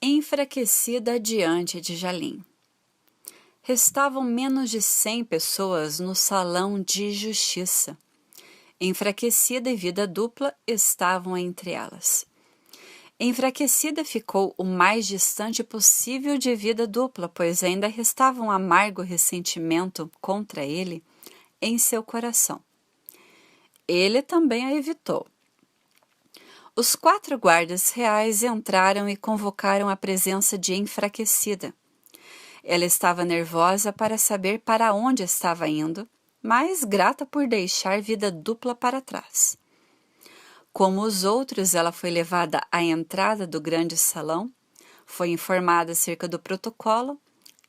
Enfraquecida diante de Jalim. Restavam menos de 100 pessoas no salão de justiça. Enfraquecida e Vida Dupla estavam entre elas. Enfraquecida ficou o mais distante possível de Vida Dupla, pois ainda restava um amargo ressentimento contra ele em seu coração. Ele também a evitou. Os 4 guardas reais entraram e convocaram a presença de Enfraquecida. Ela estava nervosa para saber para onde estava indo, mas grata por deixar Vida Dupla para trás. Como os outros, ela foi levada à entrada do grande salão, foi informada acerca do protocolo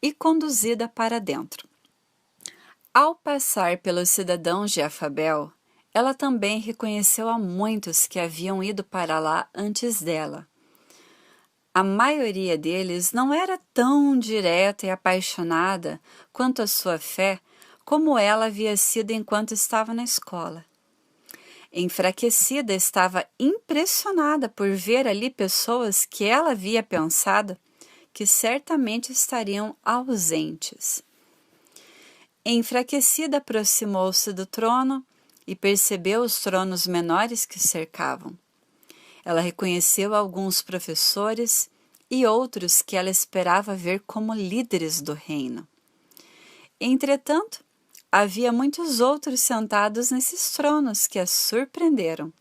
e conduzida para dentro. Ao passar pelos cidadãos de Afabel, ela também reconheceu a muitos que haviam ido para lá antes dela. A maioria deles não era tão direta e apaixonada quanto a sua fé como ela havia sido enquanto estava na escola. Enfraquecida, estava impressionada por ver ali pessoas que ela havia pensado que certamente estariam ausentes. Enfraquecida, aproximou-se do trono e percebeu os tronos menores que cercavam. Ela reconheceu alguns professores e outros que ela esperava ver como líderes do reino. Entretanto, havia muitos outros sentados nesses tronos que a surpreenderam.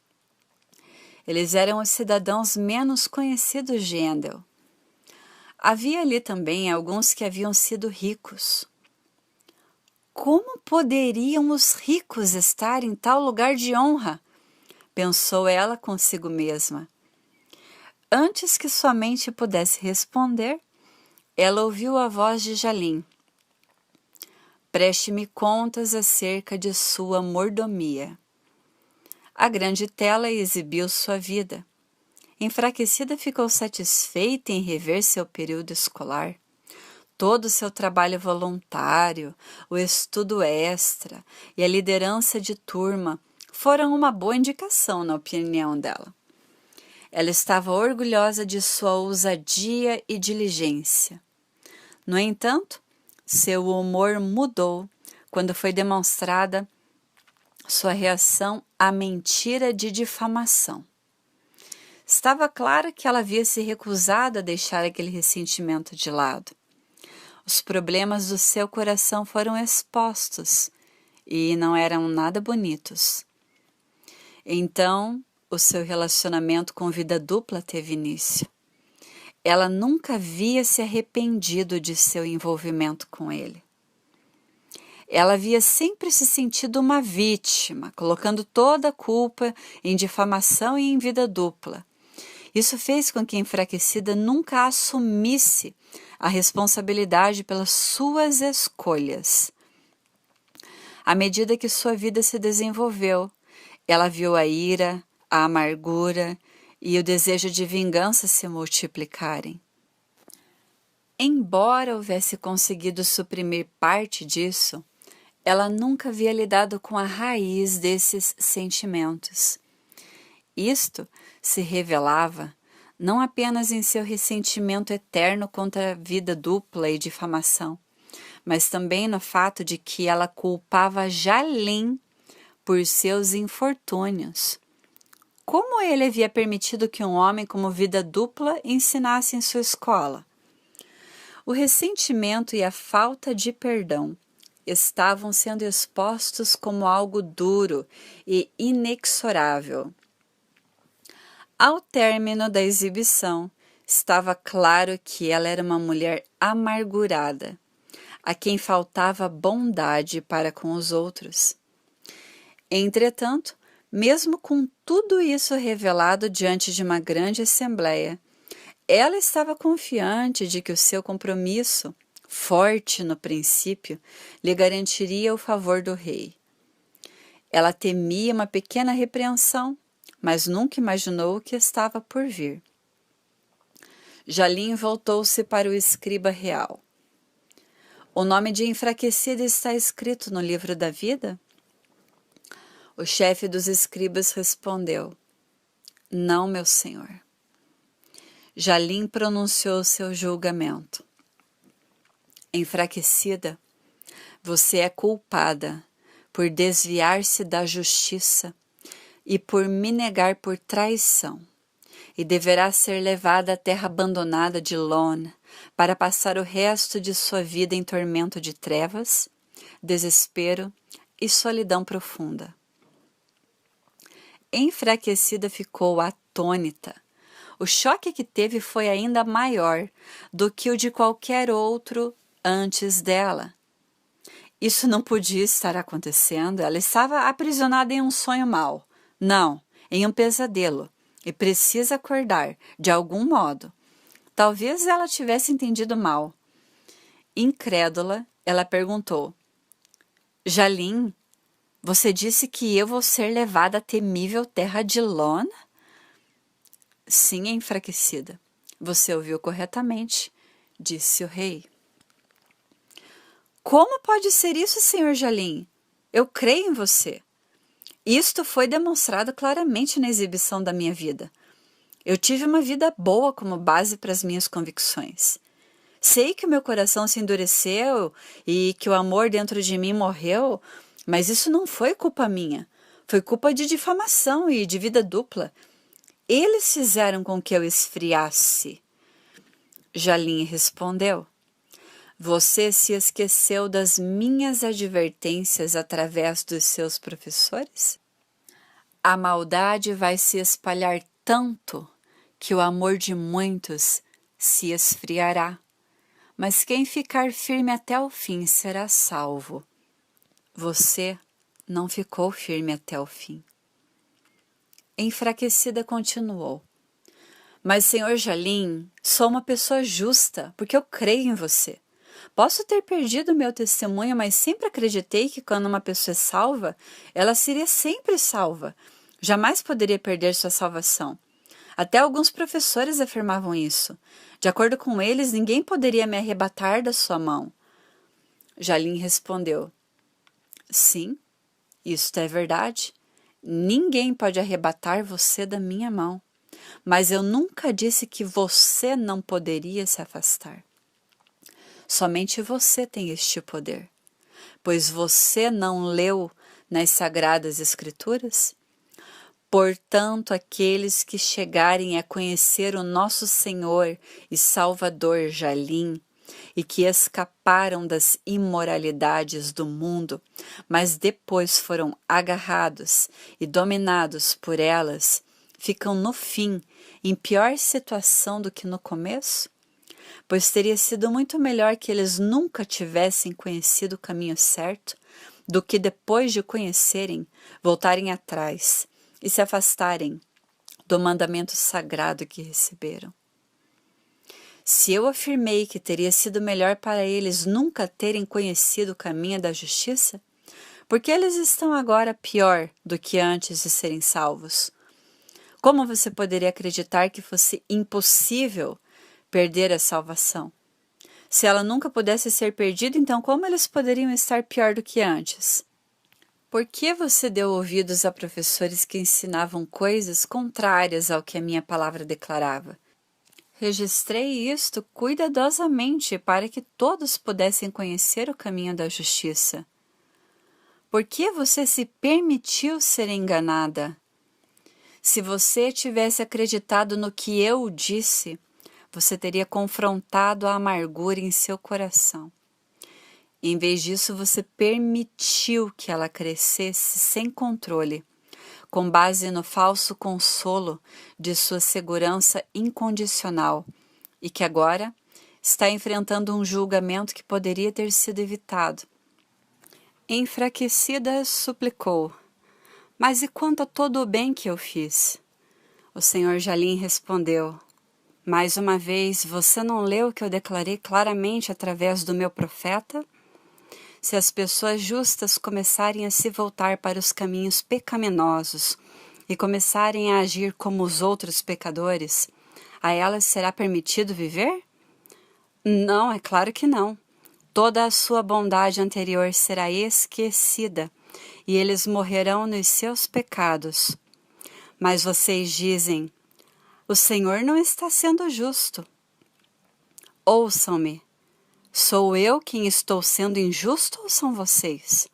Eles eram os cidadãos menos conhecidos de Endel. Havia ali também alguns que haviam sido ricos. Como poderiam os ricos estar em tal lugar de honra? Pensou ela consigo mesma. Antes que sua mente pudesse responder, ela ouviu a voz de Jalim. Preste-me contas acerca de sua mordomia. A grande tela exibiu sua vida. Enfraquecida, ficou satisfeita em rever seu período escolar. Todo o seu trabalho voluntário, o estudo extra e a liderança de turma foram uma boa indicação na opinião dela. Ela estava orgulhosa de sua ousadia e diligência. No entanto, seu humor mudou quando foi demonstrada sua reação à mentira de difamação. Estava claro que ela havia se recusado a deixar aquele ressentimento de lado. Os problemas do seu coração foram expostos e não eram nada bonitos. Então, o seu relacionamento com Vida Dupla teve início. Ela nunca havia se arrependido de seu envolvimento com ele. Ela havia sempre se sentido uma vítima, colocando toda a culpa em difamação e em Vida Dupla. Isso fez com que a Enfraquecida nunca assumisse a responsabilidade pelas suas escolhas. À medida que sua vida se desenvolveu, ela viu a ira, a amargura e o desejo de vingança se multiplicarem. Embora houvesse conseguido suprimir parte disso, ela nunca havia lidado com a raiz desses sentimentos. Isto se revelava não apenas em seu ressentimento eterno contra a Vida Dupla e difamação, mas também no fato de que ela culpava Jalim por seus infortúnios. Como ele havia permitido que um homem como Vida Dupla ensinasse em sua escola? O ressentimento e a falta de perdão estavam sendo expostos como algo duro e inexorável. Ao término da exibição, estava claro que ela era uma mulher amargurada, a quem faltava bondade para com os outros. Entretanto, mesmo com tudo isso revelado diante de uma grande assembleia, ela estava confiante de que o seu compromisso, forte no princípio, lhe garantiria o favor do rei. Ela temia uma pequena repreensão, mas nunca imaginou o que estava por vir. Jalim voltou-se para o escriba real. O nome de Enfraquecida está escrito no livro da vida? O chefe dos escribas respondeu: Não, meu senhor. Jalim pronunciou seu julgamento. Enfraquecida, você é culpada por desviar-se da justiça e por me negar por traição, e deverá ser levada à terra abandonada de Lon para passar o resto de sua vida em tormento de trevas, desespero e solidão profunda. Enfraquecida ficou atônita. O choque que teve foi ainda maior do que o de qualquer outro antes dela. Isso não podia estar acontecendo. Ela estava aprisionada em um sonho mau. Não, em um pesadelo. E precisa acordar, de algum modo. Talvez ela tivesse entendido mal. Incrédula, ela perguntou: Jalim, você disse que eu vou ser levada à temível terra de Lon? Sim, enfraquecida. Você ouviu corretamente, disse o rei. Como pode ser isso, senhor Jalim? Eu creio em você. Isto foi demonstrado claramente na exibição da minha vida. Eu tive uma vida boa como base para as minhas convicções. Sei que o meu coração se endureceu e que o amor dentro de mim morreu, mas isso não foi culpa minha. Foi culpa de difamação e de vida dupla. Eles fizeram com que eu esfriasse. Jalim respondeu: Você se esqueceu das minhas advertências através dos seus professores? A maldade vai se espalhar tanto que o amor de muitos se esfriará, mas quem ficar firme até o fim será salvo. Você não ficou firme até o fim. Enfraquecida continuou: Mas, senhor Jalim, sou uma pessoa justa, porque eu creio em você. Posso ter perdido meu testemunho, mas sempre acreditei que quando uma pessoa é salva, ela seria sempre salva. Jamais poderia perder sua salvação. Até alguns professores afirmavam isso. De acordo com eles, ninguém poderia me arrebatar da sua mão. Jalim respondeu: Sim, isto é verdade. Ninguém pode arrebatar você da minha mão. Mas eu nunca disse que você não poderia se afastar. Somente você tem este poder, pois você não leu nas Sagradas Escrituras? Portanto, aqueles que chegarem a conhecer o nosso Senhor e Salvador Jalim, e que escaparam das imoralidades do mundo, mas depois foram agarrados e dominados por elas, ficam no fim em pior situação do que no começo? Pois teria sido muito melhor que eles nunca tivessem conhecido o caminho certo, do que depois de conhecerem, voltarem atrás e se afastarem do mandamento sagrado que receberam. Se eu afirmei que teria sido melhor para eles nunca terem conhecido o caminho da justiça, por que eles estão agora pior do que antes de serem salvos? Como você poderia acreditar que fosse impossível perder a salvação? Se ela nunca pudesse ser perdida, então como eles poderiam estar pior do que antes? Por que você deu ouvidos a professores que ensinavam coisas contrárias ao que a minha palavra declarava? Registrei isto cuidadosamente para que todos pudessem conhecer o caminho da justiça. Por que você se permitiu ser enganada? Se você tivesse acreditado no que eu disse, você teria confrontado a amargura em seu coração. Em vez disso, você permitiu que ela crescesse sem controle, com base no falso consolo de sua segurança incondicional, e que agora está enfrentando um julgamento que poderia ter sido evitado. Enfraquecida, suplicou: Mas e quanto a todo o bem que eu fiz? O senhor Jalim respondeu: Mais uma vez, você não leu o que eu declarei claramente através do meu profeta? Se as pessoas justas começarem a se voltar para os caminhos pecaminosos e começarem a agir como os outros pecadores, a elas será permitido viver? Não, é claro que não. Toda a sua bondade anterior será esquecida e eles morrerão nos seus pecados. Mas vocês dizem: O Senhor não está sendo justo. Ouçam-me. Sou eu quem estou sendo injusto ou são vocês?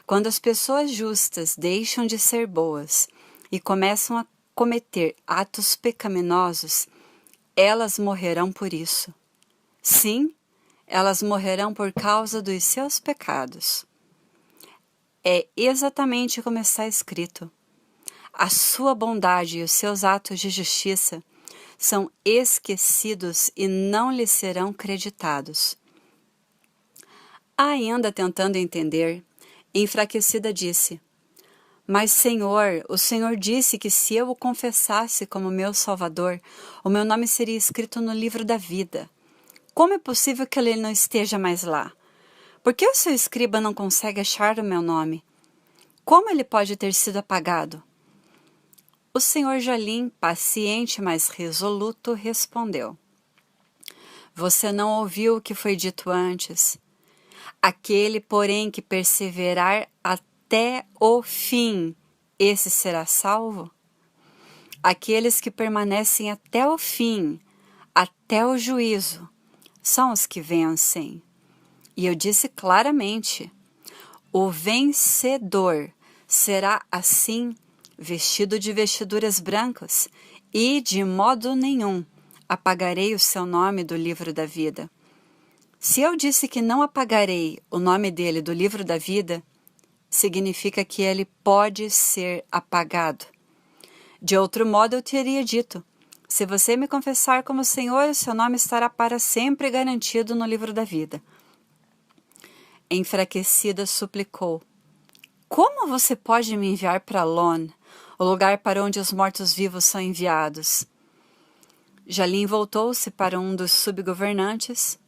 Quando as pessoas justas deixam de ser boas e começam a cometer atos pecaminosos, elas morrerão por isso. Sim, elas morrerão por causa dos seus pecados. É exatamente como está escrito. A sua bondade e os seus atos de justiça são esquecidos e não lhes serão creditados. Ainda tentando entender, enfraquecida disse: Mas, Senhor, o Senhor disse que se eu o confessasse como meu Salvador, o meu nome seria escrito no livro da vida. Como é possível que ele não esteja mais lá? Por que o seu escriba não consegue achar o meu nome? Como ele pode ter sido apagado? O Sr. Jalim, paciente, mas resoluto, respondeu: Você não ouviu o que foi dito antes? Aquele, porém, que perseverar até o fim, esse será salvo? Aqueles que permanecem até o fim, até o juízo, são os que vencem. E eu disse claramente: o vencedor será assim, vestido de vestiduras brancas, e de modo nenhum apagarei o seu nome do livro da vida. Se eu disse que não apagarei o nome dele do livro da vida, significa que ele pode ser apagado. De outro modo, eu teria dito: se você me confessar como Senhor, o seu nome estará para sempre garantido no livro da vida. Enfraquecida suplicou: Como você pode me enviar para Lon, o lugar para onde os mortos-vivos são enviados? Jalim voltou-se para um dos subgovernantes.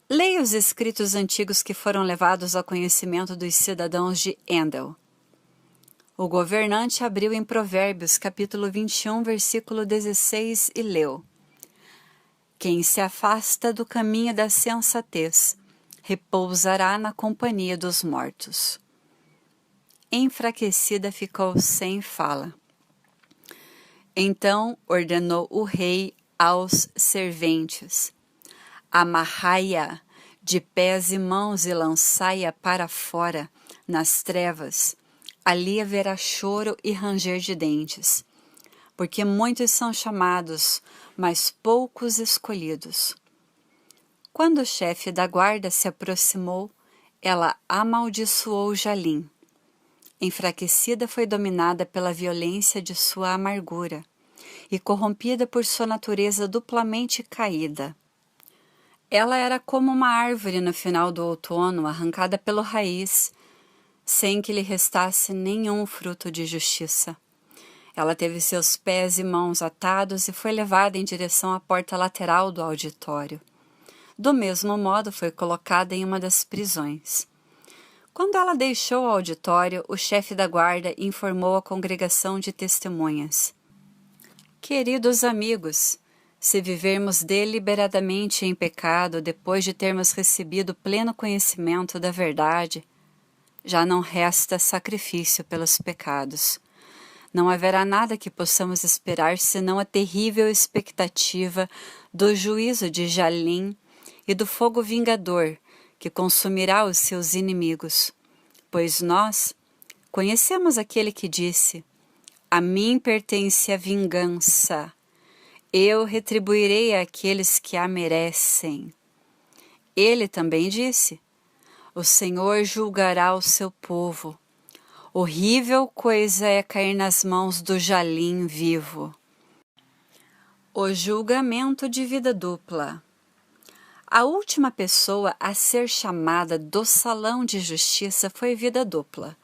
Leia os escritos antigos que foram levados ao conhecimento dos cidadãos de Endel. O governante abriu em Provérbios, capítulo 21, versículo 16, e leu: Quem se afasta do caminho da sensatez repousará na companhia dos mortos. Enfraquecida ficou sem fala. Então ordenou o rei aos serventes: Amarrai-a de pés e mãos e lançai-a para fora, nas trevas. Ali haverá choro e ranger de dentes, porque muitos são chamados, mas poucos escolhidos. Quando o chefe da guarda se aproximou, ela amaldiçoou Jalim. Enfraquecida foi dominada pela violência de sua amargura e corrompida por sua natureza duplamente caída. Ela era como uma árvore no final do outono, arrancada pelo raiz, sem que lhe restasse nenhum fruto de justiça. Ela teve seus pés e mãos atados e foi levada em direção à porta lateral do auditório. Do mesmo modo, foi colocada em uma das prisões. Quando ela deixou o auditório, o chefe da guarda informou a congregação de testemunhas: Queridos amigos, se vivermos deliberadamente em pecado depois de termos recebido pleno conhecimento da verdade, já não resta sacrifício pelos pecados. Não haverá nada que possamos esperar senão a terrível expectativa do juízo de Jalim e do fogo vingador que consumirá os seus inimigos. Pois nós conhecemos aquele que disse: A mim pertence a vingança. Eu retribuirei àqueles que a merecem. Ele também disse: O Senhor julgará o seu povo. Horrível coisa é cair nas mãos do Jalim vivo. O julgamento de vida dupla. A última pessoa a ser chamada do salão de justiça foi Vida Dupla.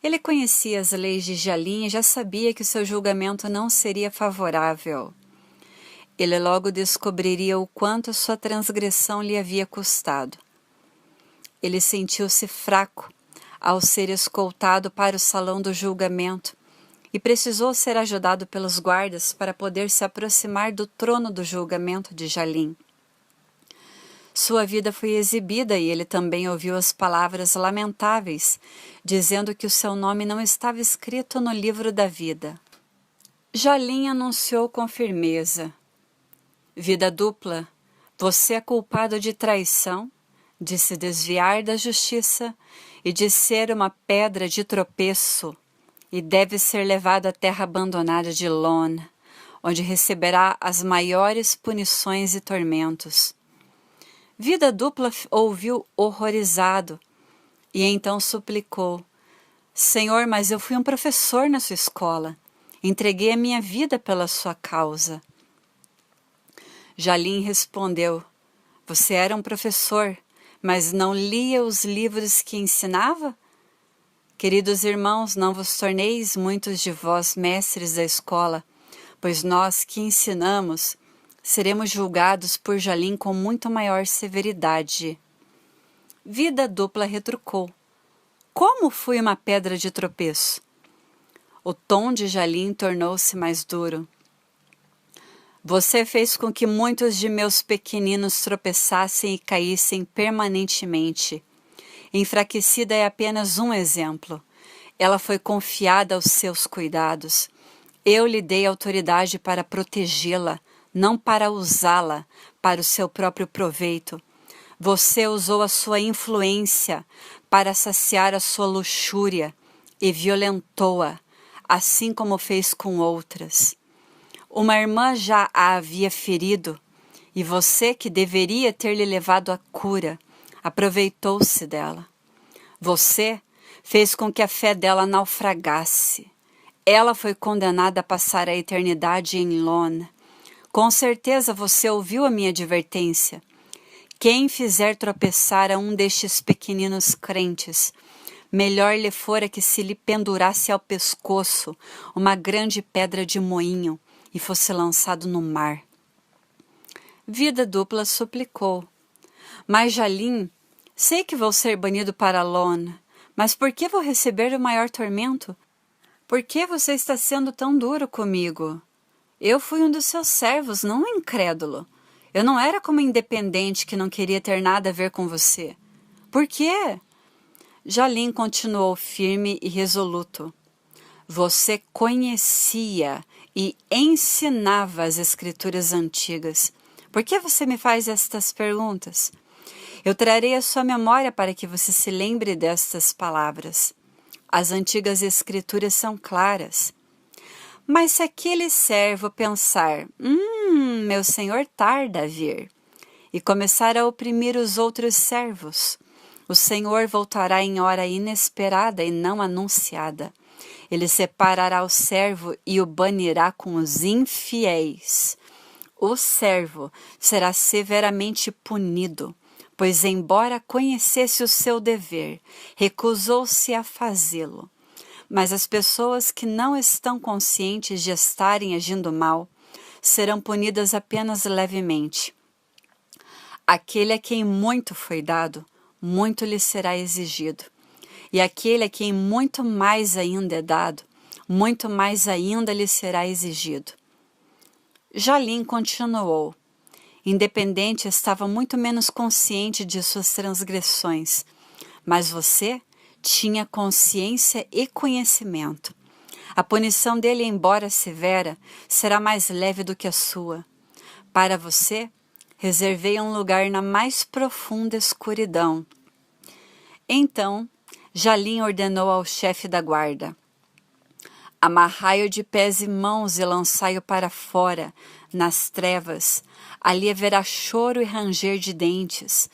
Ele conhecia as leis de Jalim e já sabia que o seu julgamento não seria favorável. Ele logo descobriria o quanto sua transgressão lhe havia custado. Ele sentiu-se fraco ao ser escoltado para o salão do julgamento e precisou ser ajudado pelos guardas para poder se aproximar do trono do julgamento de Jalim. Sua vida foi exibida e ele também ouviu as palavras lamentáveis, dizendo que o seu nome não estava escrito no livro da vida. Jalim anunciou com firmeza: vida dupla, você é culpado de traição, de se desviar da justiça e de ser uma pedra de tropeço, e deve ser levado à terra abandonada de Lon, onde receberá as maiores punições e tormentos. Vida dupla ouviu horrorizado e então suplicou: Senhor, mas eu fui um professor na sua escola. Entreguei a minha vida pela sua causa. Jalim respondeu: você era um professor, mas não lia os livros que ensinava? Queridos irmãos, não vos torneis muitos de vós mestres da escola, pois nós que ensinamos seremos julgados por Jalim com muito maior severidade. Vida dupla retrucou: como fui uma pedra de tropeço? O tom de Jalim tornou-se mais duro. Você fez com que muitos de meus pequeninos tropeçassem e caíssem permanentemente. Enfraquecida é apenas um exemplo. Ela foi confiada aos seus cuidados. Eu lhe dei autoridade para protegê-la, não para usá-la para o seu próprio proveito. Você usou a sua influência para saciar a sua luxúria e violentou-a, assim como fez com outras. Uma irmã já a havia ferido, e você, que deveria ter lhe levado a cura, aproveitou-se dela. Você fez com que a fé dela naufragasse. Ela foi condenada a passar a eternidade em Lon. Com certeza você ouviu a minha advertência. Quem fizer tropeçar a um destes pequeninos crentes, melhor lhe fora que se lhe pendurasse ao pescoço uma grande pedra de moinho e fosse lançado no mar. Vida dupla suplicou: mas Jalim, sei que vou ser banido para Lon, mas por que vou receber o maior tormento? Por que você está sendo tão duro comigo? Eu fui um dos seus servos, não um incrédulo. Eu não era como independente que não queria ter nada a ver com você. Por quê? Jalim continuou firme e resoluto. Você conhecia e ensinava as escrituras antigas. Por que você me faz estas perguntas? Eu trarei à sua memória para que você se lembre destas palavras. As antigas escrituras são claras. Mas se aquele servo pensar, meu senhor tarda a vir, e começar a oprimir os outros servos, o Senhor voltará em hora inesperada e não anunciada. Ele separará o servo e o banirá com os infiéis. O servo será severamente punido, pois, embora conhecesse o seu dever, recusou-se a fazê-lo. Mas as pessoas que não estão conscientes de estarem agindo mal serão punidas apenas levemente. Aquele a quem muito foi dado, muito lhe será exigido. E aquele a quem muito mais ainda é dado, muito mais ainda lhe será exigido. Jalim continuou. Independente estava muito menos consciente de suas transgressões, mas você tinha consciência e conhecimento. A punição dele, embora severa, será mais leve do que a sua. Para você, reservei um lugar na mais profunda escuridão. Então, Jalim ordenou ao chefe da guarda: amarrai-o de pés e mãos e lançai-o para fora, nas trevas. Ali haverá choro e ranger de dentes,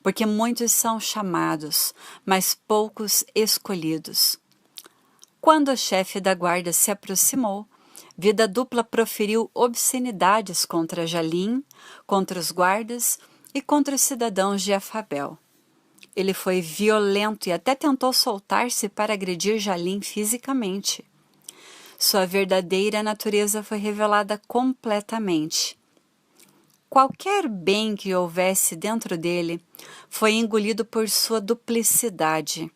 porque muitos são chamados, mas poucos escolhidos. Quando o chefe da guarda se aproximou, Vida dupla proferiu obscenidades contra Jalim, contra os guardas e contra os cidadãos de Afabel. Ele foi violento e até tentou soltar-se para agredir Jalim fisicamente. Sua verdadeira natureza foi revelada completamente. Qualquer bem que houvesse dentro dele foi engolido por sua duplicidade.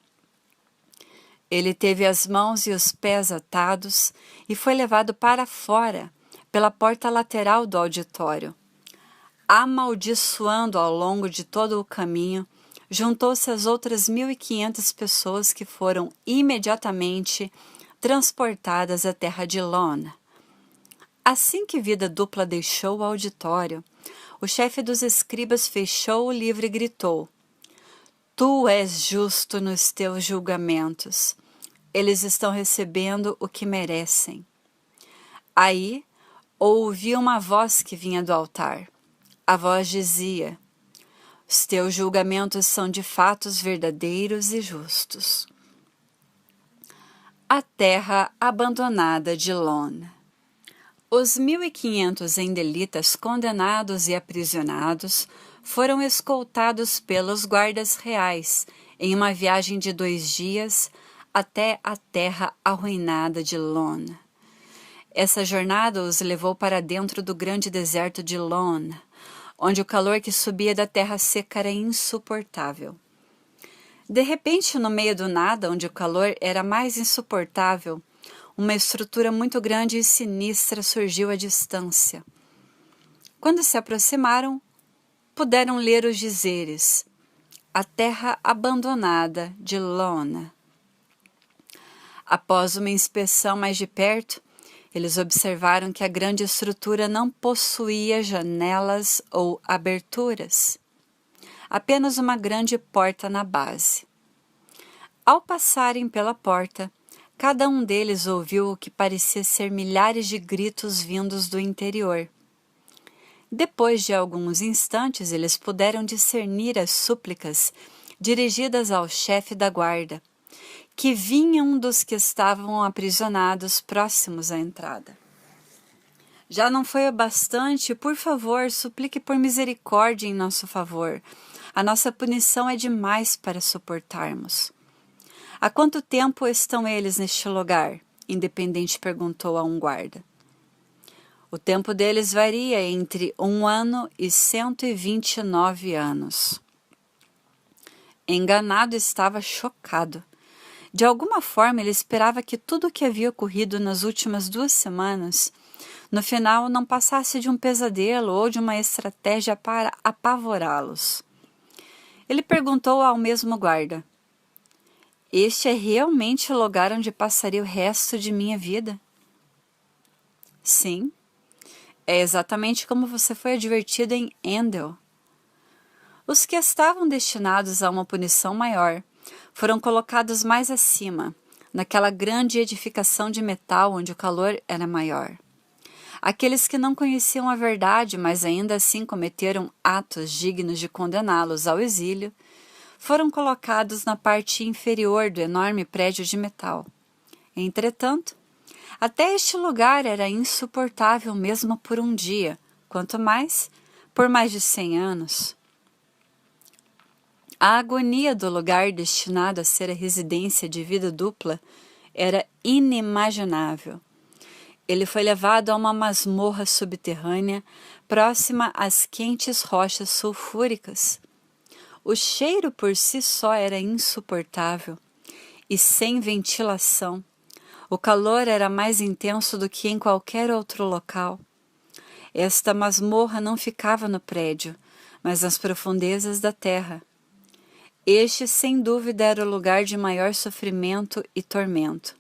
Ele teve as mãos e os pés atados e foi levado para fora, pela porta lateral do auditório. Amaldiçoando ao longo de todo o caminho, juntou-se às outras 1.500 pessoas que foram imediatamente transportadas à terra de Lon. Assim que Vida Dupla deixou o auditório, o chefe dos escribas fechou o livro e gritou: Tu és justo nos teus julgamentos. Eles estão recebendo o que merecem. Aí, ouvi uma voz que vinha do altar. A voz dizia: Os teus julgamentos são de fatos verdadeiros e justos. A terra abandonada de Lon. Os 1.500 endelitas condenados e aprisionados foram escoltados pelos guardas reais em uma viagem de 2 dias até a terra arruinada de Lon. Essa jornada os levou para dentro do grande deserto de Lon, onde o calor que subia da terra seca era insuportável. De repente, no meio do nada, onde o calor era mais insuportável, uma estrutura muito grande e sinistra surgiu à distância. Quando se aproximaram, puderam ler os dizeres: A terra abandonada de Lon. Após uma inspeção mais de perto, eles observaram que a grande estrutura não possuía janelas ou aberturas, apenas uma grande porta na base. Ao passarem pela porta, cada um deles ouviu o que parecia ser milhares de gritos vindos do interior. Depois de alguns instantes, eles puderam discernir as súplicas dirigidas ao chefe da guarda, que vinham dos que estavam aprisionados próximos à entrada. Já não foi o bastante? Por favor, suplique por misericórdia em nosso favor. A nossa punição é demais para suportarmos. Há quanto tempo estão eles neste lugar? Independente perguntou a um guarda. O tempo deles varia entre 1 ano e 129 anos. Enganado, estava chocado. De alguma forma, ele esperava que tudo o que havia ocorrido nas últimas 2 semanas, no final, não passasse de um pesadelo ou de uma estratégia para apavorá-los. Ele perguntou ao mesmo guarda: Este é realmente o lugar onde passaria o resto de minha vida? Sim, é exatamente como você foi advertido em Endel. Os que estavam destinados a uma punição maior foram colocados mais acima, naquela grande edificação de metal onde o calor era maior. Aqueles que não conheciam a verdade, mas ainda assim cometeram atos dignos de condená-los ao exílio, foram colocados na parte inferior do enorme prédio de metal. Entretanto, até este lugar era insuportável mesmo por um dia, quanto mais por mais de 100 anos. A agonia do lugar destinado a ser a residência de Vida Dupla era inimaginável. Ele foi levado a uma masmorra subterrânea próxima às quentes rochas sulfúricas. O cheiro por si só era insuportável e sem ventilação. O calor era mais intenso do que em qualquer outro local. Esta masmorra não ficava no prédio, mas nas profundezas da terra. Este, sem dúvida, era o lugar de maior sofrimento e tormento.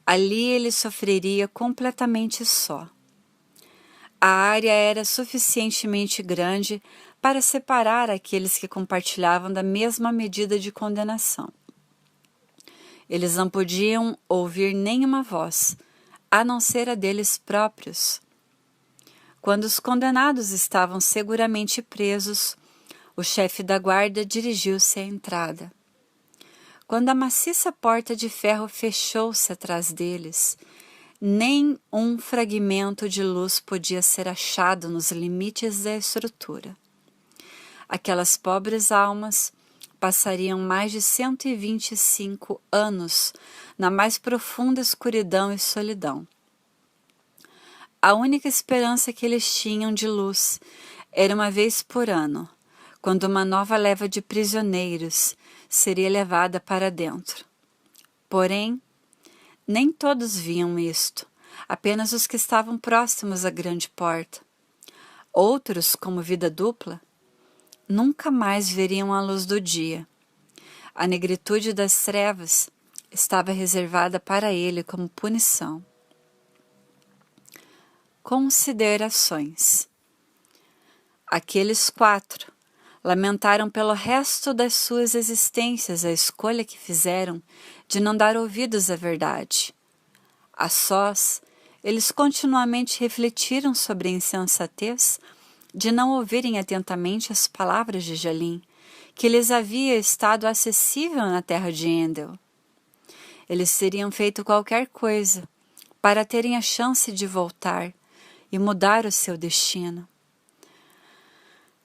Ali ele sofreria completamente só. A área era suficientemente grande para separar aqueles que compartilhavam da mesma medida de condenação. Eles não podiam ouvir nenhuma voz, a não ser a deles próprios. Quando os condenados estavam seguramente presos, o chefe da guarda dirigiu-se à entrada. Quando a maciça porta de ferro fechou-se atrás deles, nem um fragmento de luz podia ser achado nos limites da estrutura. Aquelas pobres almas passariam mais de 125 anos na mais profunda escuridão e solidão. A única esperança que eles tinham de luz era uma vez por ano, quando uma nova leva de prisioneiros seria levada para dentro. Porém, nem todos viam isto, apenas os que estavam próximos à grande porta. Outros, como Vida Dupla, nunca mais veriam a luz do dia. A negritude das trevas estava reservada para ele como punição. Considerações. Aqueles 4 lamentaram pelo resto das suas existências a escolha que fizeram de não dar ouvidos à verdade. A sós, eles continuamente refletiram sobre a insensatez de não ouvirem atentamente as palavras de Jalim, que lhes havia estado acessível na terra de Endel. Eles teriam feito qualquer coisa para terem a chance de voltar e mudar o seu destino.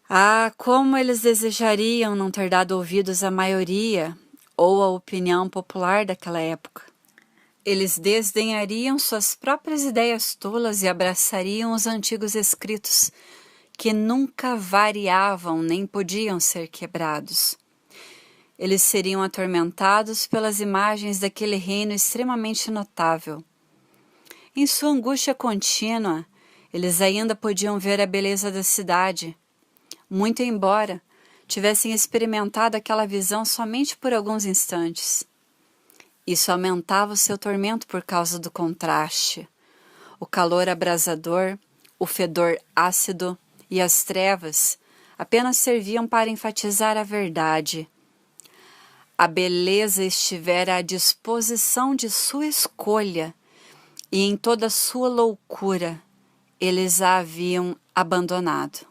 Ah, como eles desejariam não ter dado ouvidos à maioria ou à opinião popular daquela época. Eles desdenhariam suas próprias ideias tolas e abraçariam os antigos escritos, que nunca variavam nem podiam ser quebrados. Eles seriam atormentados pelas imagens daquele reino extremamente notável. Em sua angústia contínua, eles ainda podiam ver a beleza da cidade, muito embora tivessem experimentado aquela visão somente por alguns instantes. Isso aumentava o seu tormento por causa do contraste. O calor abrasador, o fedor ácido e as trevas apenas serviam para enfatizar a verdade. A beleza estivera à disposição de sua escolha, e em toda sua loucura eles a haviam abandonado.